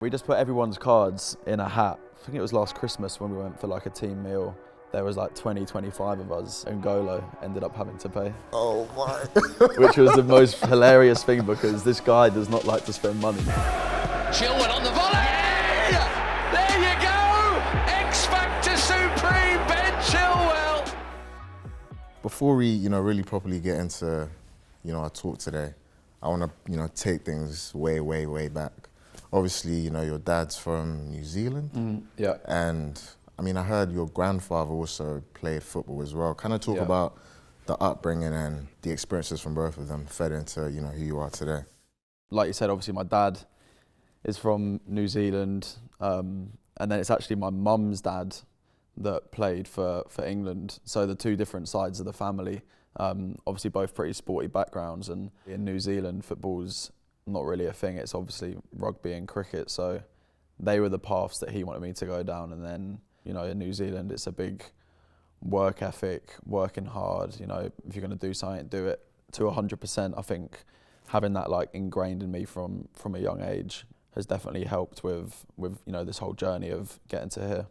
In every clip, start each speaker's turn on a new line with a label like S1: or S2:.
S1: We just put everyone's cards in a hat. I think it was last Christmas when we went for like a team meal. There was like 20, 25 of us, and Golo ended up having to pay.
S2: Oh my.
S1: Which was the most hilarious thing because this guy does not like to spend money.
S3: Chilwell on the volley! There you go! X Factor Supreme, Ben Chilwell!
S2: Before we, really properly get into, our talk today, I want to, take things way, way, way back. Obviously, your dad's from New Zealand.
S1: Yeah.
S2: And I heard your grandfather also played football as well. Kind of talk about the upbringing and the experiences from both of them fed into, who you are today.
S1: Like you said, obviously my dad is from New Zealand, and then it's actually my mum's dad that played for England. So the two different sides of the family, obviously both pretty sporty backgrounds, and in New Zealand, football's not really a thing. It's obviously rugby and cricket. So they were the paths that he wanted me to go down. And then, in New Zealand, it's a big work ethic, working hard. If you're going to do something, do it to 100%. I think having that ingrained in me from a young age has definitely helped with this whole journey of getting to here.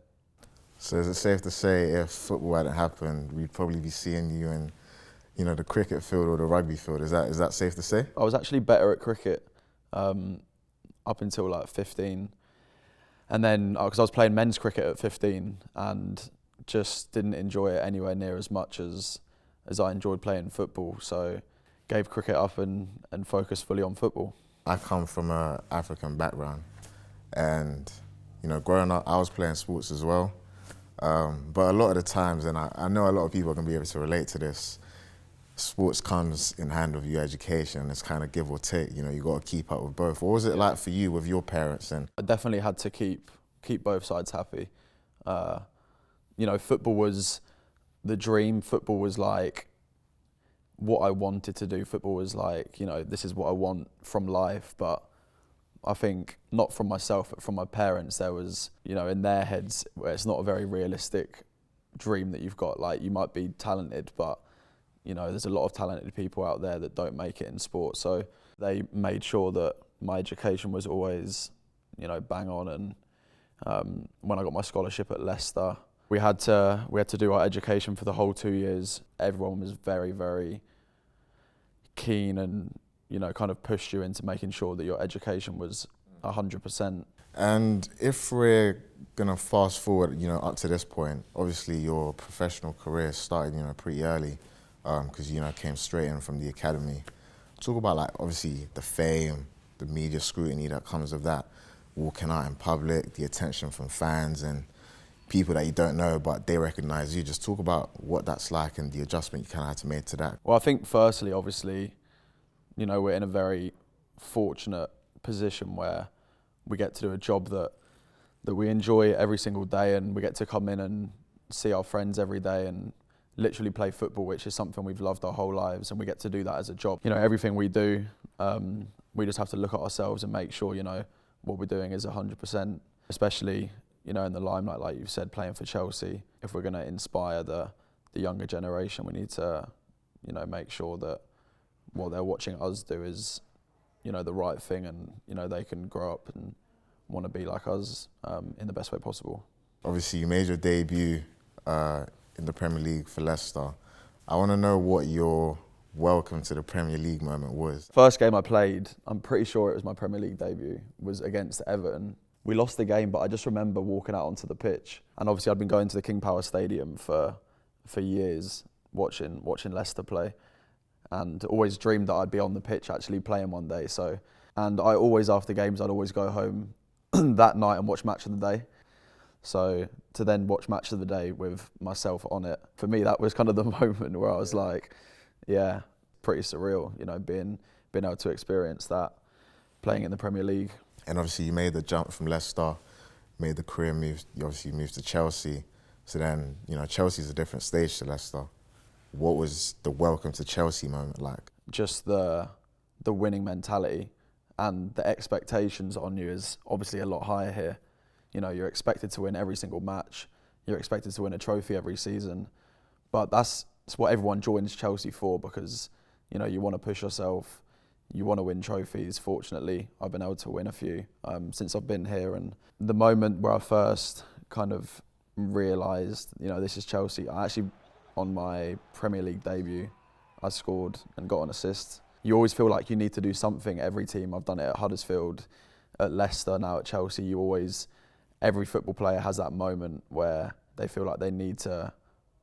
S2: So is it safe to say if football hadn't happened, we'd probably be seeing you in the cricket field or the rugby field? Is that safe to say?
S1: I was actually better at cricket up until 15. And then, because I was playing men's cricket at 15 and just didn't enjoy it anywhere near as much as I enjoyed playing football. So gave cricket up and focused fully on football.
S2: I come from an African background and, growing up, I was playing sports as well. But a lot of the times, and I know a lot of people are going to be able to relate to this, sports comes in hand with your education. It's kind of give or take. You got to keep up with both. What was it like for you with your parents? And
S1: I definitely had to keep both sides happy. Football was the dream. Football was what I wanted to do. Football was this is what I want from life. But I think not from myself, but from my parents, there was, in their heads, where it's not a very realistic dream that you've got. You might be talented, but there's a lot of talented people out there that don't make it in sport. So they made sure that my education was always, bang on. And when I got my scholarship at Leicester, we had to do our education for the whole 2 years. Everyone was very, very keen and, kind of pushed you into making sure that your education was 100%. And
S2: if we're gonna fast forward, up to this point, obviously your professional career started, pretty early. Because came straight in from the academy. Talk about obviously the fame, the media scrutiny that comes with that, walking out in public, the attention from fans and people that you don't know but they recognise you. Just talk about what that's like and the adjustment you kind of had to make to that.
S1: Well, I think firstly, obviously, we're in a very fortunate position where we get to do a job that we enjoy every single day, and we get to come in and see our friends every day and literally play football, which is something we've loved our whole lives, and we get to do that as a job. Everything we do, we just have to look at ourselves and make sure, what we're doing is 100%, especially, in the limelight, like you've said, playing for Chelsea. If we're going to inspire the younger generation, we need to, make sure that what they're watching us do is, the right thing, and, they can grow up and want to be like us in the best way possible.
S2: Obviously, you made your debut in the Premier League for Leicester. I want to know what your welcome to the Premier League moment was.
S1: First game I played, I'm pretty sure it was my Premier League debut, was against Everton. We lost the game, but I just remember walking out onto the pitch. And obviously I'd been going to the King Power Stadium for years, watching Leicester play, and always dreamed that I'd be on the pitch actually playing one day. And I always, after games, I'd always go home that night and watch Match of the Day. So to then watch Match of the Day with myself on it, for me that was kind of the moment where I was pretty surreal, being able to experience that, playing in the Premier League.
S2: And obviously you made the jump from Leicester, made the career move, you obviously moved to Chelsea. So then, Chelsea's a different stage to Leicester. What was the welcome to Chelsea moment like?
S1: Just the winning mentality, and the expectations on you is obviously a lot higher here. You're expected to win every single match. You're expected to win a trophy every season. But that's what everyone joins Chelsea for, because, you want to push yourself. you want to win trophies. Fortunately, I've been able to win a few since I've been here. And the moment where I first kind of realised, this is Chelsea, I actually, on my Premier League debut, I scored and got an assist. You always feel like you need to do something. Every team, I've done it at Huddersfield, at Leicester, now at Chelsea, every football player has that moment where they feel like they need to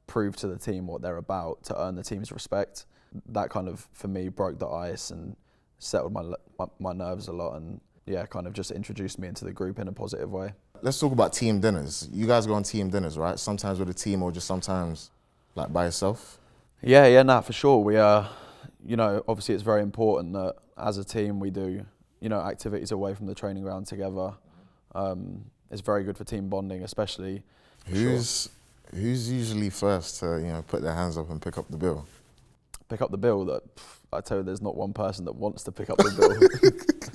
S1: prove to the team what they're about to earn the team's respect. That kind of, for me, broke the ice and settled my nerves a lot, and kind of just introduced me into the group in a positive way.
S2: Let's talk about team dinners. You guys go on team dinners, right? Sometimes with a team or just sometimes like by yourself?
S1: Yeah, for sure. We obviously it's very important that as a team we do, activities away from the training ground together. It's very good for team bonding, especially.
S2: Who's usually first to put their hands up and pick up the bill?
S1: Pick up the bill? I tell you, there's not one person that wants to pick up the bill.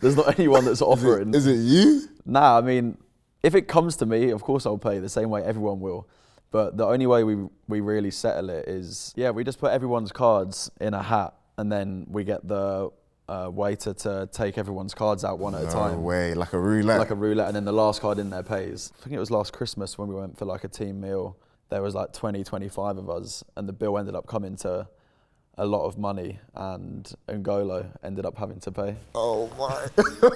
S1: There's not anyone that's offering.
S2: Is it you?
S1: Nah, I mean, if it comes to me, of course I'll pay the same way everyone will. But the only way we really settle it is, we just put everyone's cards in a hat, and then we get the waiter to take everyone's cards out one at a time.
S2: No way, like a roulette?
S1: Like a roulette, and then the last card in there pays. I think it was last Christmas when we went for like a team meal. There was like 20, 25 of us, and the bill ended up coming to a lot of money, and N'Golo ended up having to pay.
S2: Oh my.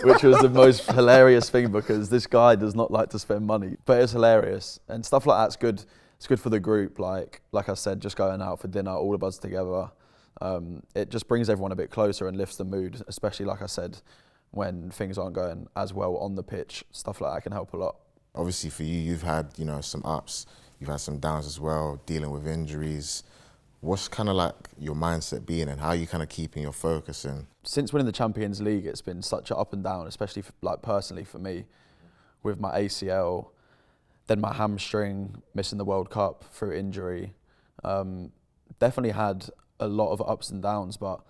S1: Which was the most hilarious thing, because this guy does not like to spend money, but it's hilarious. And stuff like that's good. It's good for the group. Like I said, just going out for dinner, all of us together. It just brings everyone a bit closer and lifts the mood, especially, like I said, when things aren't going as well on the pitch. Stuff like that can help a lot.
S2: Obviously for you, you've had, some ups, you've had some downs as well, dealing with injuries. What's kind of like your mindset being, and how are you kind of keeping your focus in?
S1: Since winning the Champions League, it's been such an up and down, especially personally for me, with my ACL, then my hamstring, missing the World Cup through injury. Definitely had a lot of ups and downs, but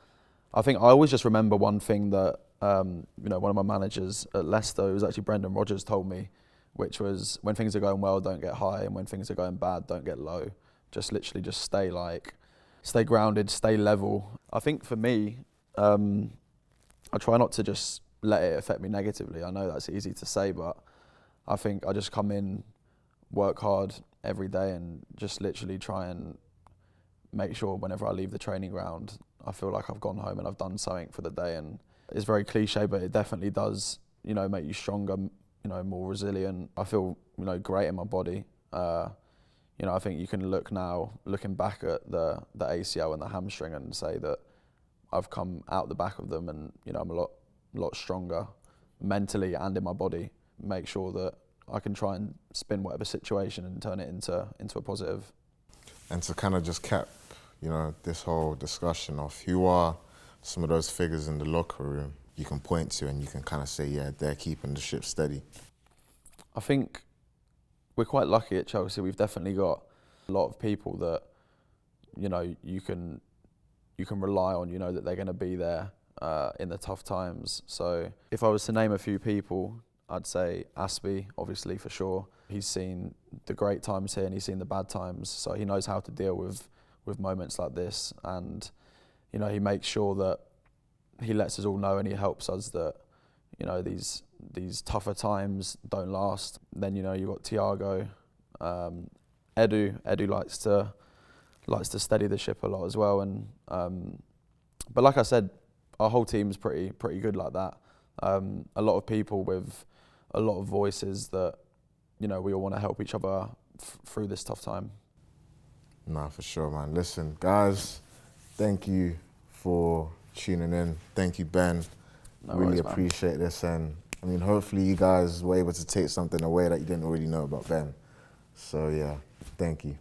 S1: I think I always just remember one thing that one of my managers at Leicester, it was actually Brendan Rodgers, told me, which was, when things are going well, don't get high, and when things are going bad, don't get low. Just literally just stay grounded, stay level. I think for me, I try not to just let it affect me negatively. I know that's easy to say, but I think I just come in, work hard every day, and just literally try and make sure whenever I leave the training ground, I feel like I've gone home and I've done something for the day. And it's very cliche, but it definitely does, make you stronger, more resilient. I feel, great in my body. I think you can looking back at the ACL and the hamstring, and say that I've come out the back of them, and I'm a lot stronger mentally and in my body. Make sure that I can try and spin whatever situation and turn it into a positive.
S2: And to kind of just cap, this whole discussion of who are some of those figures in the locker room you can point to, and you can kind of say, they're keeping the ship steady.
S1: I think we're quite lucky at Chelsea. We've definitely got a lot of people that, you can rely on, that they're going to be there in the tough times. So if I was to name a few people, I'd say Aspie, obviously, for sure. He's seen the great times here and he's seen the bad times, so he knows how to deal with moments like this. And, he makes sure that he lets us all know, and he helps us that, these tougher times don't last. Then, you've got Thiago, Edu likes to steady the ship a lot as well. And but like I said, our whole team's pretty good like that. A lot of people with a lot of voices that, we all want to help each other through this tough time.
S2: Nah, for sure, man. Listen, guys, thank you for tuning in. Thank you, Ben.
S1: No
S2: really
S1: worries,
S2: appreciate this, and hopefully you guys were able to take something away that you didn't already know about Ben. So thank you.